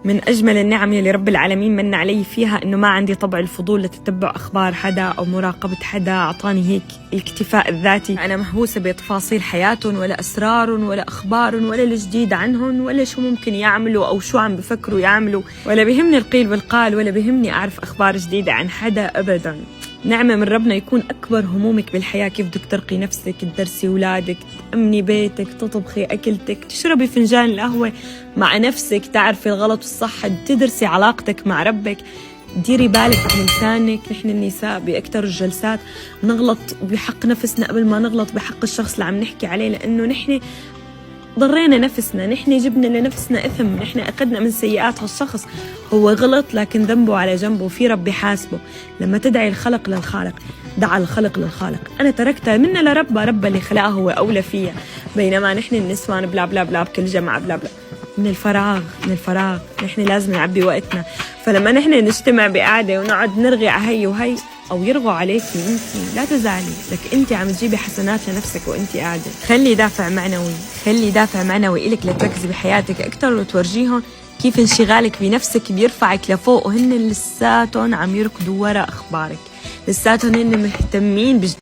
من أجمل النعم يلي رب العالمين من علي فيها إنه ما عندي طبع الفضول لتتبع أخبار حدا أو مراقبة حدا. أعطاني هيك الاكتفاء الذاتي. أنا مهووسة بتفاصيل حياتهم ولا أسرارهم ولا أخبارهم ولا الجديد عنهم ولا شو ممكن يعملوا أو شو عم بفكروا يعملوا، ولا بيهمني القيل والقال، ولا بيهمني أعرف أخبار جديدة عن حدا أبداً. نعمة من ربنا يكون أكبر همومك بالحياة كيف بدك ترقي نفسك، تدرسي أولادك، تأمني بيتك، تطبخي أكلتك، تشربي فنجان القهوة مع نفسك، تعرفي الغلط والصح، تدرسي علاقتك مع ربك. ديري بالك من لسانك. نحن النساء بأكثر الجلسات نغلط بحق نفسنا قبل ما نغلط بحق الشخص اللي عم نحكي عليه، لأنه نحن ضرينا نفسنا، نحن جبنا لنفسنا إثم، نحن أخذنا من سيئات هالشخص. هو غلط لكن ذنبه على جنبه، في رب يحاسبه. لما تدعي الخلق للخالق، دعا الخلق للخالق. أنا تركتها منا لرب، رب اللي خلقها هو أولى فيها. بينما نحن النسوان بلا بلا بلا بكل جمعة بلا بلا، من الفراغ نحن لازم نعبي وقتنا. فلما نحن نجتمع بقعدة ونقعد نرغي على هي وهي أو يرغوا عليكي أنت، لا تزعلي، لك أنت عم تجيبي حسنات لنفسك وأنت قاعدة. خلي دافع معنوي إلك لتركزي بحياتك أكتر وتورجيهم كيف انشغالك بنفسك بيرفعك لفوق، وهن لساتهم عم يركضوا وراء أخبارك، لساتهم هن مهتمين